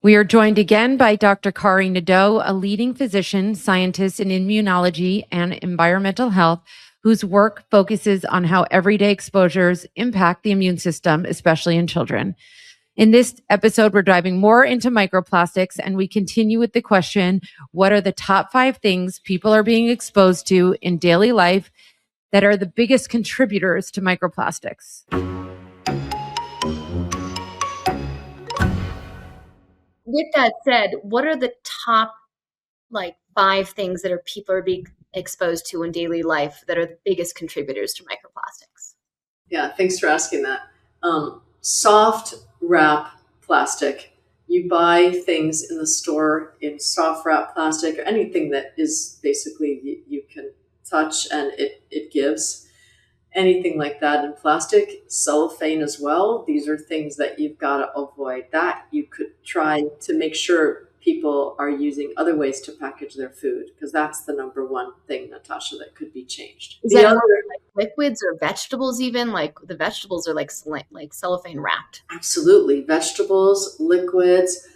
We are joined again by Dr. Kari Nadeau, a leading physician, scientist in immunology and environmental health, whose work focuses on how everyday exposures impact the immune system, especially in children. In this episode, we're diving more into microplastics, and we continue with the question, what are the top 5 things people are being exposed to in daily life that are the biggest contributors to microplastics? With that said, what are the top 5 things that people are being exposed to in daily life that are the biggest contributors to microplastics? Yeah, thanks for asking that. Soft wrap plastic. You buy things in the store in soft wrap plastic or anything that is basically you can touch and it gives. Anything like that in plastic, cellophane as well. These are things that you've got to avoid. That you could try to make sure people are using other ways to package their food, because that's the number one thing, Natasha, that could be changed. Is that liquids or vegetables even? Like the vegetables are like cellophane wrapped. Absolutely. Vegetables, liquids.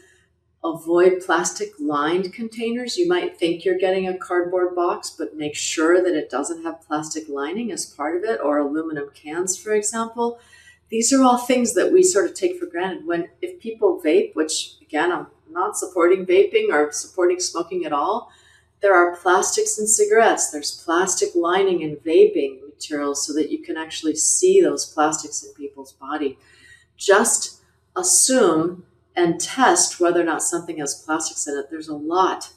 Avoid plastic lined containers. You might think you're getting a cardboard box, but make sure that it doesn't have plastic lining as part of it, or aluminum cans, for example. These are all things that we sort of take for granted. If people vape, which again, I'm not supporting vaping or supporting smoking at all, there are plastics in cigarettes. There's plastic lining in vaping materials so that you can actually see those plastics in people's body. Just assume and test whether or not something has plastics in it. There's a lot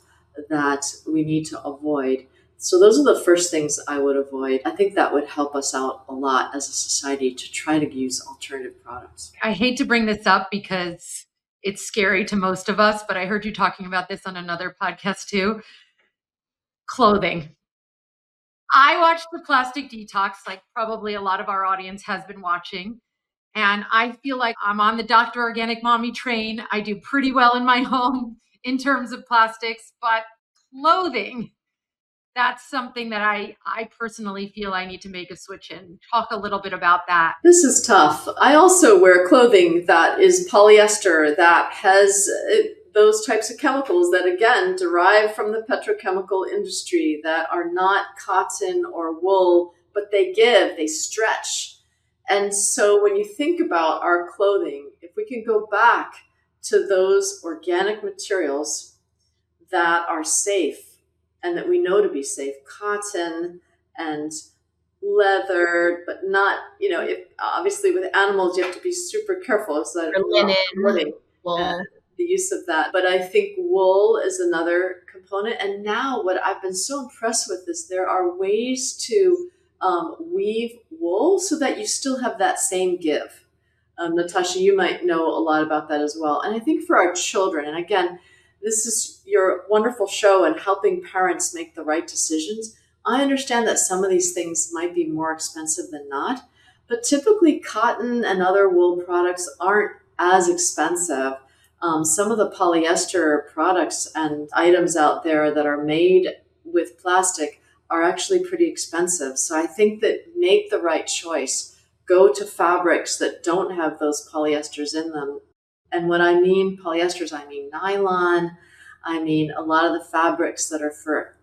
that we need to avoid. So those are the first things I would avoid. I think that would help us out a lot as a society to try to use alternative products. I hate to bring this up because it's scary to most of us, but I heard you talking about this on another podcast too. Clothing. I watched the Plastic Detox, like probably a lot of our audience has been watching. And I feel like I'm on the Dr. Organic Mommy train. I do pretty well in my home in terms of plastics, but clothing, that's something that I personally feel I need to make a switch in. Talk a little bit about that. This is tough. I also wear clothing that is polyester, that has those types of chemicals that, again, derive from the petrochemical industry, that are not cotton or wool, but they stretch. And so when you think about our clothing, if we can go back to those organic materials that are safe and that we know to be safe, cotton and leather, but not, if obviously with animals, you have to be super careful. So that linen, wool. The use of that. But I think wool is another component. And now what I've been so impressed with is there are ways to weave wool so that you still have that same give. Natasha, you might know a lot about that as well. And I think for our children, and again, this is your wonderful show and helping parents make the right decisions. I understand that some of these things might be more expensive than not, but typically cotton and other wool products aren't as expensive. Some of the polyester products and items out there that are made with plastic are actually pretty expensive. So I think that make the right choice. Go to fabrics that don't have those polyesters in them. And when I mean polyesters, I mean nylon. I mean a lot of the fabrics that are for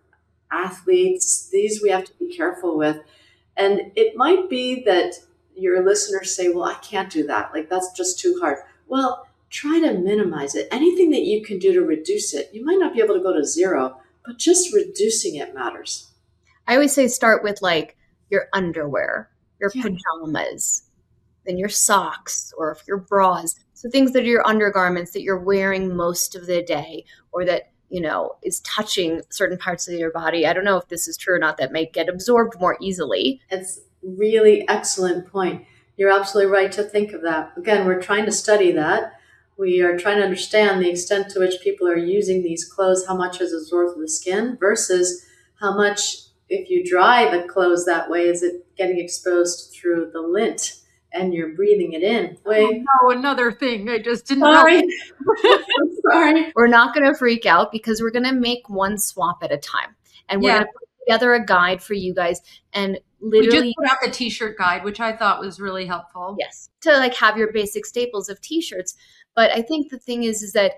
athletes. These we have to be careful with. And it might be that your listeners say, well, I can't do that. Like, that's just too hard. Well, try to minimize it. Anything that you can do to reduce it. You might not be able to go to zero, but just reducing it matters. I always say start with your underwear, your pajamas, then your socks or your bras. So things that are your undergarments that you're wearing most of the day, or that, is touching certain parts of your body. I don't know if this is true or not, that may get absorbed more easily. It's really excellent point. You're absolutely right to think of that. Again, we're trying to study that. We are trying to understand the extent to which people are using these clothes, how much is absorbed through the skin versus how much, if you dry the clothes that way, is it getting exposed through the lint and you're breathing it in. Another thing. I just didn't know. Sorry. We're not going to freak out because we're going to make one swap at a time. And we're going to put together a guide for you guys. And literally, we just put out the t-shirt guide, which I thought was really helpful. Yes. To have your basic staples of t-shirts. But I think the thing is that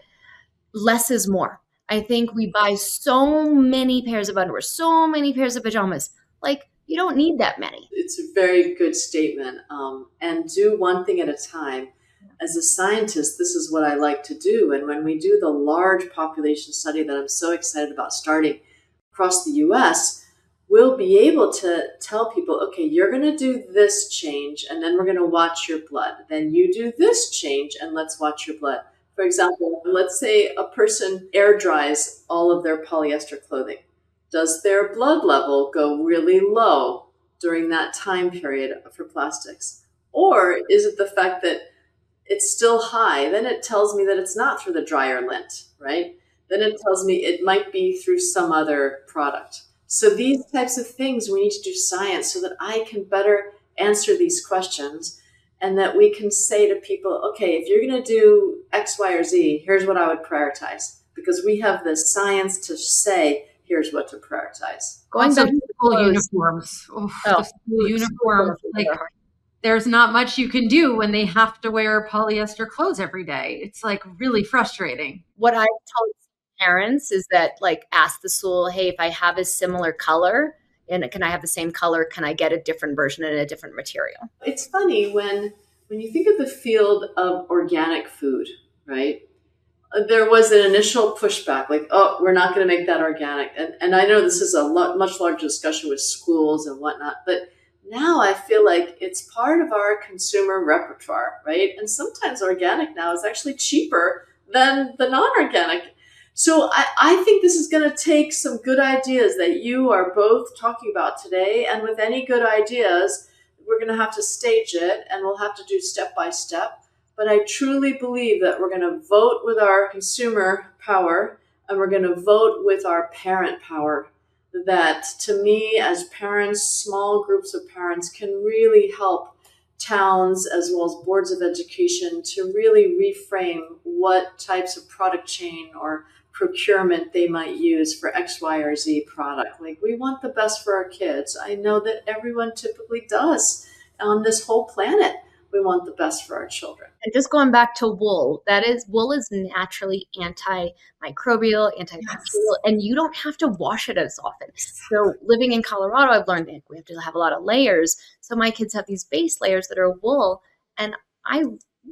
less is more. I think we buy so many pairs of underwear, so many pairs of pajamas. Like, you don't need that many. It's a very good statement. And do one thing at a time. As a scientist, this is what I like to do. And when we do the large population study that I'm so excited about starting across the US, we'll be able to tell people, okay, you're going to do this change, and then we're going to watch your blood. Then you do this change, and let's watch your blood. For example, let's say a person air dries all of their polyester clothing. Does their blood level go really low during that time period for plastics? Or is it the fact that it's still high? Then it tells me that it's not through the dryer lint, right? Then it tells me it might be through some other product. So these types of things, we need to do science so that I can better answer these questions, and that we can say to people, okay, if you're going to do X, Y, or Z, here's what I would prioritize, because we have the science to say, here's what to prioritize. Going back to school uniforms. The school uniforms, like, there's not much you can do when they have to wear polyester clothes every day. It's like really frustrating. What I've told parents is that, like, ask the school, hey, if I have a similar color, and can I have the same color? Can I get a different version and a different material? It's funny when you think of the field of organic food, right? There was an initial pushback, like, oh, we're not going to make that organic. And I know this is a much larger discussion with schools and whatnot, but now I feel like it's part of our consumer repertoire, right? And sometimes organic now is actually cheaper than the non-organic. So I think this is going to take some good ideas that you are both talking about today. And with any good ideas, we're going to have to stage it, and we'll have to do step by step. But I truly believe that we're going to vote with our consumer power, and we're going to vote with our parent power. That, to me, as parents, small groups of parents can really help towns as well as boards of education to really reframe what types of product chain or procurement they might use for X, Y, or Z product. Like, we want the best for our kids. I know that everyone typically does on this whole planet. We want the best for our children. And just going back to wool, wool is naturally antimicrobial, antibacterial, and you don't have to wash it as often. So living in Colorado, I've learned that we have to have a lot of layers. So my kids have these base layers that are wool, and I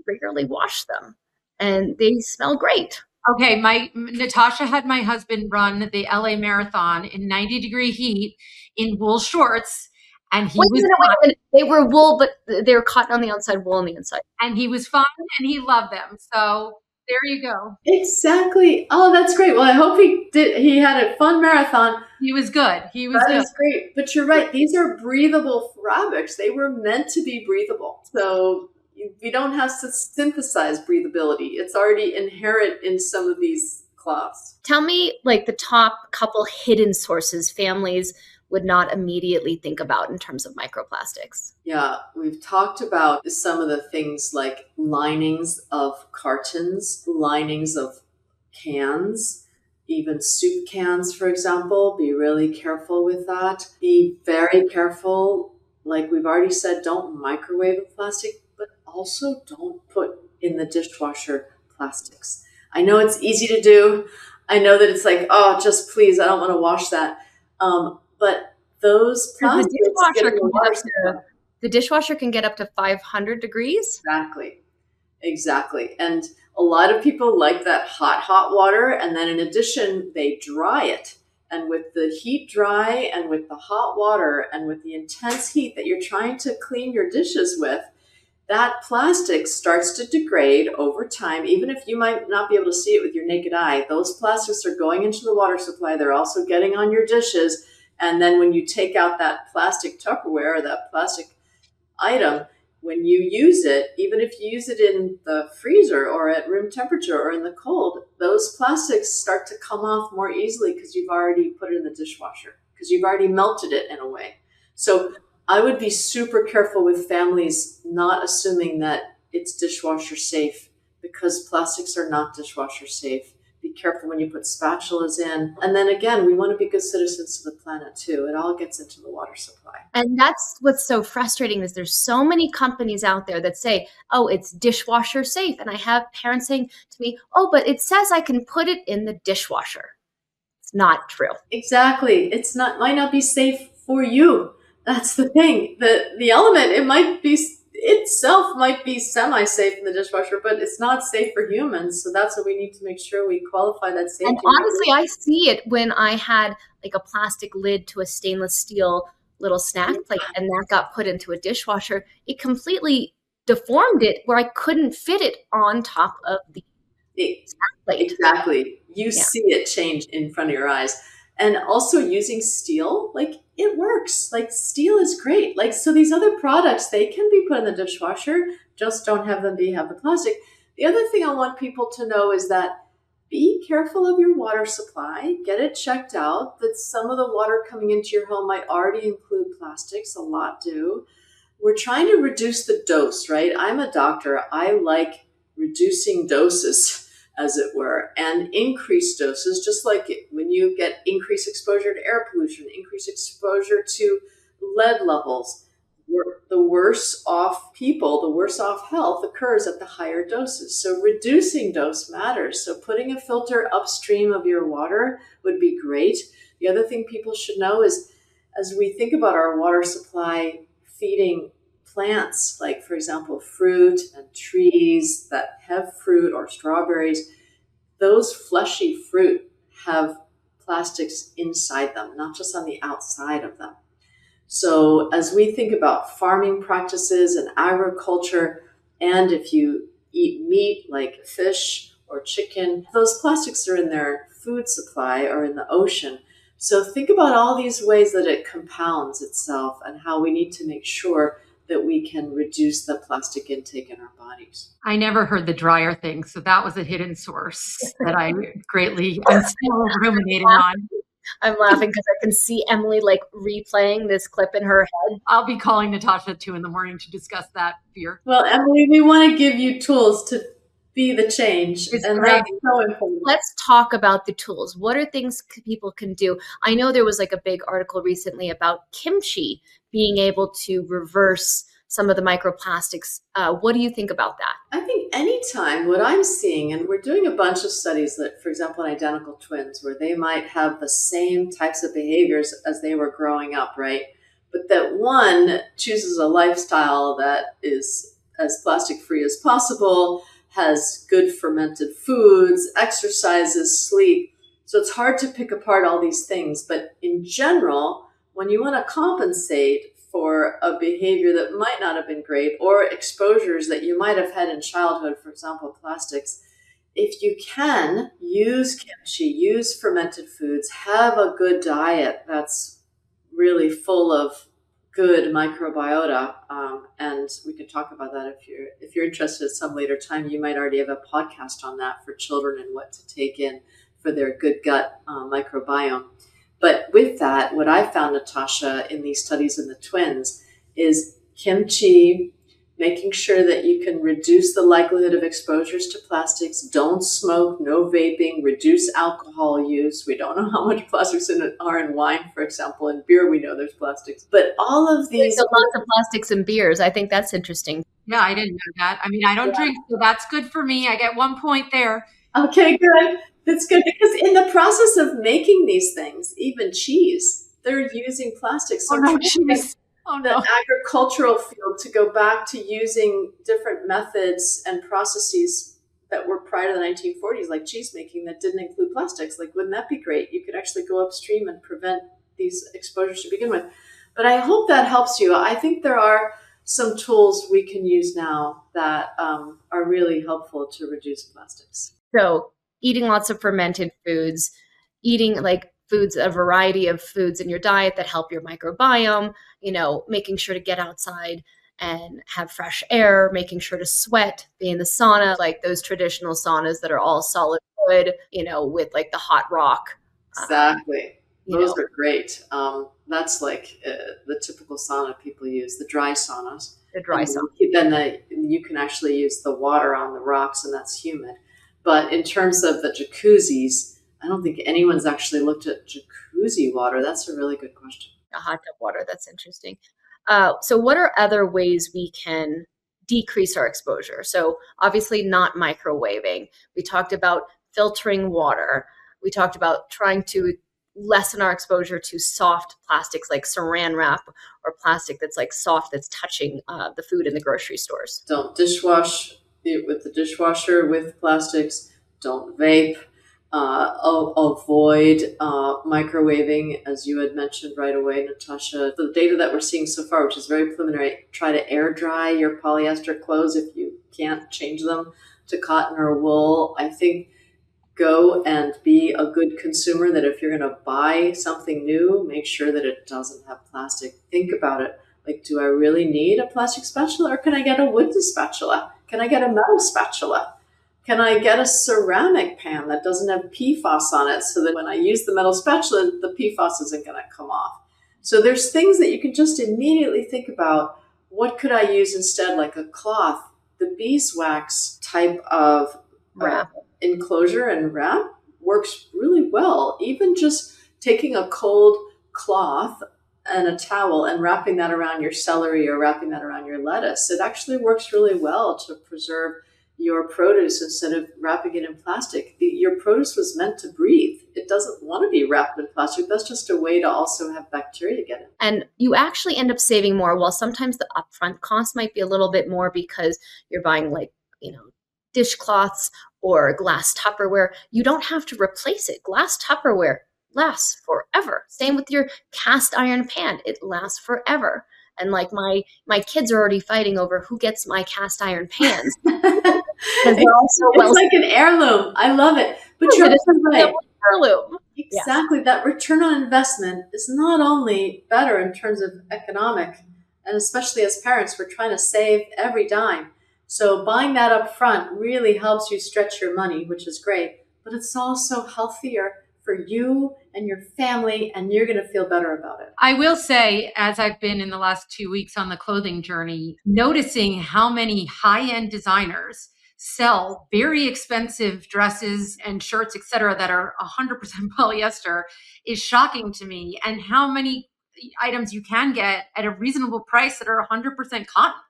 regularly wash them, and they smell great. Okay, Natasha had my husband run the LA Marathon in 90-degree heat in wool shorts. And he wait a minute. They were wool, but they were cotton on the outside, wool on the inside. And he was fine, and he loved them. So there you go. Exactly. Oh, that's great. Well, I hope he had a fun marathon. He was good. That is great. But you're right. These are breathable fabrics. They were meant to be breathable. So we don't have to synthesize breathability. It's already inherent in some of these cloths. Tell me, like, the top couple hidden sources families would not immediately think about in terms of microplastics. Yeah, we've talked about some of the things like linings of cartons, linings of cans, even soup cans, for example. Be really careful with that. Be very careful. Like we've already said, don't microwave the plastic, but also don't put in the dishwasher plastics. I know it's easy to do. I know that it's like, oh, just please, I don't want to wash that. But those plastics the dishwasher can get up to 500 degrees. Exactly. And a lot of people like that hot water. And then in addition, they dry it. And with the heat dry and with the hot water and with the intense heat that you're trying to clean your dishes with, that plastic starts to degrade over time. Even if you might not be able to see it with your naked eye, those plastics are going into the water supply. They're also getting on your dishes. And then when you take out that plastic Tupperware or that plastic item, when you use it, even if you use it in the freezer or at room temperature or in the cold, those plastics start to come off more easily because you've already put it in the dishwasher, because you've already melted it in a way. So I would be super careful with families not assuming that it's dishwasher safe, because plastics are not dishwasher safe, Be careful when you put spatulas in. And then again, we want to be good citizens to the planet too. It all gets into the water supply. And that's what's so frustrating is there's so many companies out there that say, oh, it's dishwasher safe. And I have parents saying to me, oh, but it says I can put it in the dishwasher. It's not true. Exactly. It's not, might not be safe for you. That's the thing. The element, it might be, itself might be semi-safe in the dishwasher, but it's not safe for humans. So that's what we need to make sure we qualify that safety. And honestly, I see it when I had like a plastic lid to a stainless steel little snack plate and that got put into a dishwasher. It completely deformed it where I couldn't fit it on top of the snack plate. Exactly. You see it change in front of your eyes. And also using steel, like it works. Like steel is great. Like, so these other products, they can be put in the dishwasher, just don't have them have the plastic. The other thing I want people to know is that be careful of your water supply. Get it checked out that some of the water coming into your home might already include plastics. A lot do. We're trying to reduce the dose, right? I'm a doctor. I like reducing doses, as it were, and increased doses, just like when you get increased exposure to air pollution, increased exposure to lead levels. The worse off people, the worse off health occurs at the higher doses. So reducing dose matters. So putting a filter upstream of your water would be great. The other thing people should know is, as we think about our water supply feeding plants, like for example, fruit and trees that have fruit or strawberries, those fleshy fruit have plastics inside them, not just on the outside of them. So as we think about farming practices and agriculture, and if you eat meat like fish or chicken, those plastics are in their food supply or in the ocean. So think about all these ways that it compounds itself and how we need to make sure that we can reduce the plastic intake in our bodies. I never heard the dryer thing, so that was a hidden source that I'm still ruminating on. I'm laughing because I can see Emily like replaying this clip in her head. I'll be calling Natasha at 2 a.m. to discuss that fear. Well, Emily, we want to give you tools to be the change. It's and great. That's so important. Let's talk about the tools. What are things people can do? I know there was like a big article recently about kimchi being able to reverse some of the microplastics. What do you think about that? I think anytime what I'm seeing, and we're doing a bunch of studies that, for example, in identical twins, where they might have the same types of behaviors as they were growing up, right? But that one chooses a lifestyle that is as plastic free as possible, has good fermented foods, exercises, sleep. So it's hard to pick apart all these things. But in general, when you want to compensate for a behavior that might not have been great or exposures that you might have had in childhood, for example, plastics, if you can, use kimchi, use fermented foods, have a good diet that's really full of good microbiota, and we can talk about that if you're interested at some later time. You might already have a podcast on that for children and what to take in for their good gut microbiome. But with that, what I found, Natasha, in these studies in the twins is kimchi, making sure that you can reduce the likelihood of exposures to plastics. Don't smoke, no vaping, reduce alcohol use. We don't know how much plastics are in wine, for example. In beer, we know there's plastics. But all of these... There's lots of plastics in beers. I think that's interesting. Yeah, I didn't know that. I mean, I don't drink, so that's good for me. I get 1 point there. Okay, good. That's good, because in the process of making these things, even cheese, they're using plastics. So cheese. Oh, no. The agricultural field to go back to using different methods and processes that were prior to the 1940s, like cheese making, that didn't include plastics. Like, wouldn't that be great? You could actually go upstream and prevent these exposures to begin with. But I hope that helps you. I think there are some tools we can use now that are really helpful to reduce plastics. So eating lots of fermented foods, eating like foods, a variety of foods in your diet that help your microbiome, making sure to get outside and have fresh air, making sure to sweat, be in the sauna, like those traditional saunas that are all solid wood, with like the hot rock. Exactly. Those are great. That's like the typical sauna people use, the dry saunas. The dry sauna. Then you can actually use the water on the rocks, and that's humid. But in terms of the jacuzzis, I don't think anyone's actually looked at jacuzzi water. That's a really good question. A hot tub water, that's interesting. So what are other ways we can decrease our exposure? So obviously not microwaving. We talked about filtering water. We talked about trying to lessen our exposure to soft plastics like saran wrap or plastic that's like soft, that's touching the food in the grocery stores. Don't dishwash with the dishwasher with plastics. Don't vape. Avoid microwaving, as you had mentioned right away, Natasha. The data that we're seeing so far, which is very preliminary, try to air dry your polyester clothes if you can't change them to cotton or wool. I think go and be a good consumer, that if you're going to buy something new, make sure that it doesn't have plastic. Think about it. Like, do I really need a plastic spatula, or can I get a wooden spatula? Can I get a metal spatula? Can I get a ceramic pan that doesn't have PFAS on it, so that when I use the metal spatula, the PFAS isn't going to come off? So there's things that you can just immediately think about. What could I use instead, like a cloth? The beeswax type of Wrap. Enclosure and wrap works really well. Even just taking a cold cloth and a towel and wrapping that around your celery or wrapping that around your lettuce, it actually works really well to preserve your produce instead of wrapping it in plastic. Your produce was meant to breathe. It doesn't want to be wrapped in plastic. That's just a way to also have bacteria get in. And you actually end up saving more. While sometimes the upfront cost might be a little bit more because you're buying like, dishcloths or glass Tupperware, you don't have to replace it. Glass Tupperware lasts forever. Same with your cast iron pan. It lasts forever. And like my kids are already fighting over who gets my cast iron pans. It's like an heirloom. I love it. But you're right. Heirloom. Exactly. Yes. That return on investment is not only better in terms of economic, and especially as parents, we're trying to save every dime. So buying that up front really helps you stretch your money, which is great. But it's also healthier for you and your family, and you're going to feel better about it. I will say, as I've been in the last 2 weeks on the clothing journey, noticing how many high-end designers sell very expensive dresses and shirts, etc., that are 100% polyester is shocking to me, and how many items you can get at a reasonable price that are 100% cotton.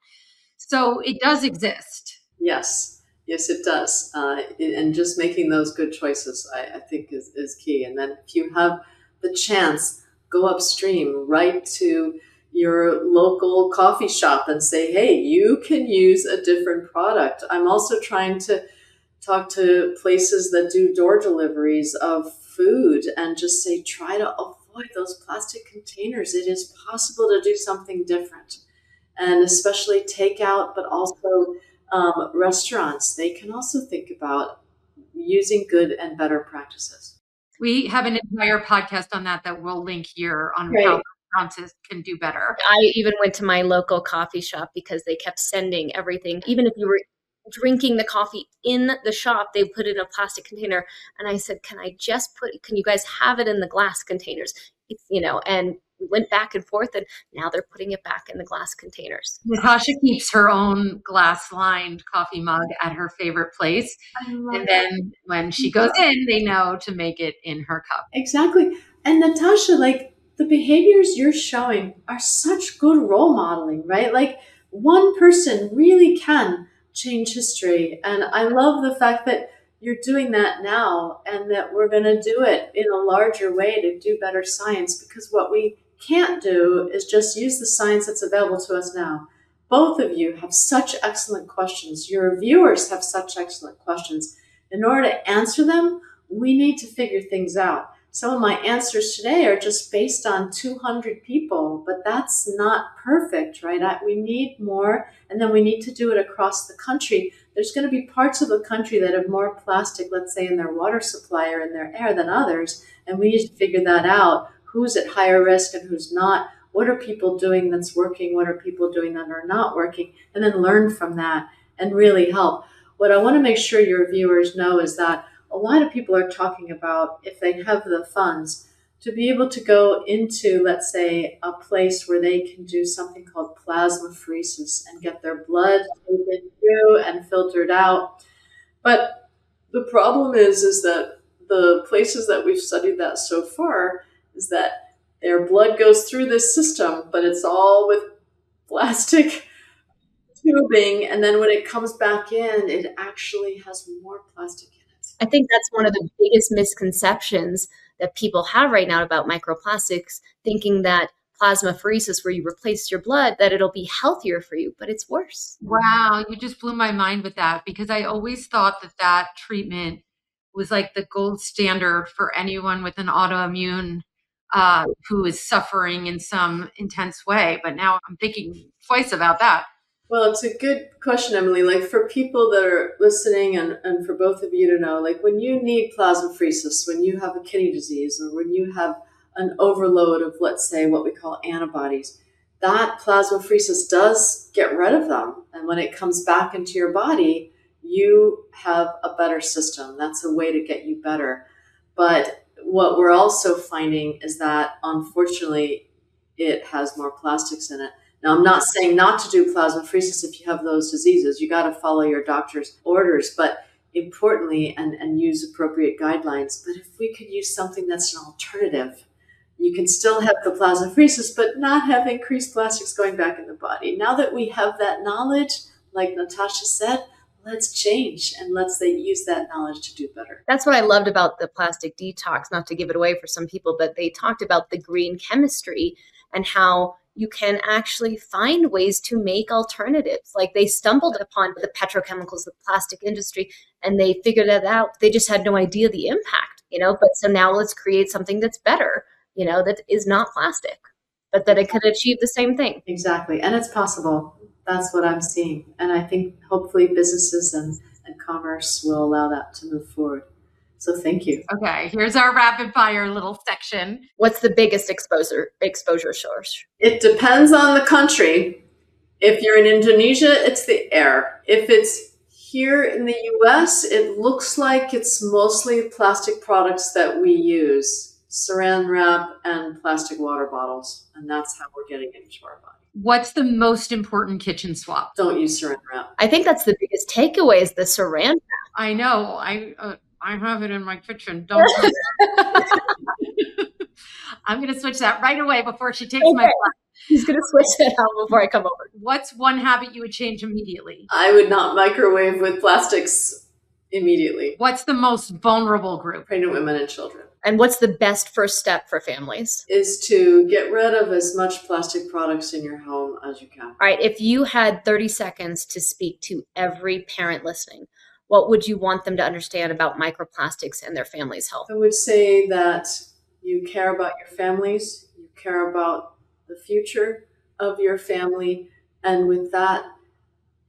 So it does exist. Yes, it does. And just making those good choices, I think, is key. And then if you have the chance, go upstream, right to your local coffee shop and say, hey, you can use a different product. I'm also trying to talk to places that do door deliveries of food and just say, try to avoid those plastic containers. It is possible to do something different. And especially takeout, but also restaurants, they can also think about using good and better practices. We have an entire podcast on that we'll link here on how restaurants can do better. I even went to my local coffee shop because they kept sending everything. Even if you were drinking the coffee in the shop, they put it in a plastic container. And I said, can you guys have it in the glass containers? And we went back and forth, and now they're putting it back in the glass containers. Natasha keeps her own glass-lined coffee mug at her favorite place. And then when she goes in, they know to make it in her cup. Exactly. And Natasha, like, the behaviors you're showing are such good role modeling, right? Like, one person really can change history. And I love the fact that you're doing that now, and that we're going to do it in a larger way to do better science, because what we can't do is just use the science that's available to us now. Both of you have such excellent questions. Your viewers have such excellent questions. In order to answer them, we need to figure things out. Some of my answers today are just based on 200 people, but that's not perfect, right? We need more, and then we need to do it across the country. There's going to be parts of the country that have more plastic, let's say, in their water supply or in their air than others, and we need to figure that out. Who's at higher risk and who's not? What are people doing that's working? What are people doing that are not working? And then learn from that and really help. What I want to make sure your viewers know is that a lot of people are talking about, if they have the funds, to be able to go into, let's say, a place where they can do something called plasmapheresis and get their blood taken through and filtered out. But The problem is that the places that we've studied that so far is that their blood goes through this system, but it's all with plastic tubing, and then when it comes back in, it actually has more plastic in it. I think that's one of the biggest misconceptions that people have right now about microplastics, thinking that plasmapheresis, where you replace your blood, that it'll be healthier for you, but it's worse. Wow, you just blew my mind with that, because I always thought that treatment was like the gold standard for anyone with an autoimmune who is suffering in some intense way. But now I'm thinking twice about that. Well, it's a good question, Emily. Like, for people that are listening, and for both of you to know, like, when you need plasmapheresis, when you have a kidney disease, or when you have an overload of, let's say, what we call antibodies, that plasmapheresis does get rid of them. And when it comes back into your body, you have a better system. That's a way to get you better. But what we're also finding is that, unfortunately, it has more plastics in it. Now, I'm not saying not to do plasmapheresis if you have those diseases. You got to follow your doctor's orders, but importantly, and use appropriate guidelines. But if we could use something that's an alternative, you can still have the plasmapheresis, but not have increased plastics going back in the body. Now that we have that knowledge, like Natasha said, let's change, and let's use that knowledge to do better. That's what I loved about the plastic detox, not to give it away for some people, but they talked about the green chemistry and how you can actually find ways to make alternatives. Like, they stumbled upon the petrochemicals, the plastic industry, and they figured that out. They just had no idea the impact, but so now let's create something that's better, that is not plastic, but that it could achieve the same thing. Exactly. And it's possible. That's what I'm seeing. And I think hopefully businesses and commerce will allow that to move forward. So thank you. Okay, here's our rapid fire little section. What's the biggest exposure source? It depends on the country. If you're in Indonesia, it's the air. If it's here in the US, it looks like it's mostly plastic products that we use, saran wrap and plastic water bottles. And that's how we're getting into our body. What's the most important kitchen swap? Don't use saran wrap. I think that's the biggest takeaway, is the saran wrap. I know. I have it in my kitchen. Don't. I'm going to switch that right away before she takes my place. He's going to switch that out before I come over. What's one habit you would change immediately? I would not microwave with plastics immediately. What's the most vulnerable group? Pregnant women and children. And what's the best first step for families? Is to get rid of as much plastic products in your home as you can. All right. If you had 30 seconds to speak to every parent listening, what would you want them to understand about microplastics and their family's health? I would say that you care about your families, you care about the future of your family, and with that,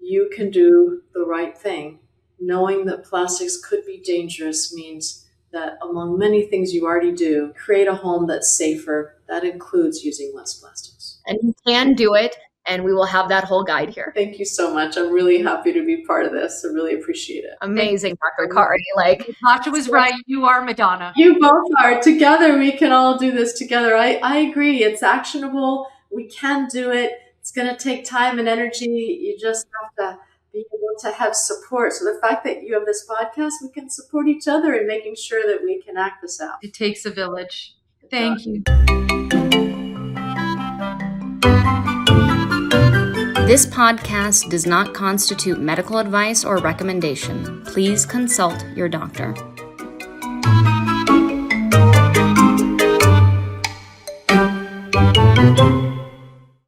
you can do the right thing. Knowing that plastics could be dangerous means that, among many things you already do, create a home that's safer. That includes using less plastics. And you can do it, and we will have that whole guide here. Thank you so much. I'm really happy to be part of this. I really appreciate it. Amazing, Dr. Kari. Natasha was right. You are Madonna. You both are. Together, we can all do this together. I agree. It's actionable. We can do it. It's going to take time and energy. You just have to be able to have support. So the fact that you have this podcast, we can support each other in making sure that we can act this out. It takes a village. Thank you. This podcast does not constitute medical advice or recommendation. Please consult your doctor.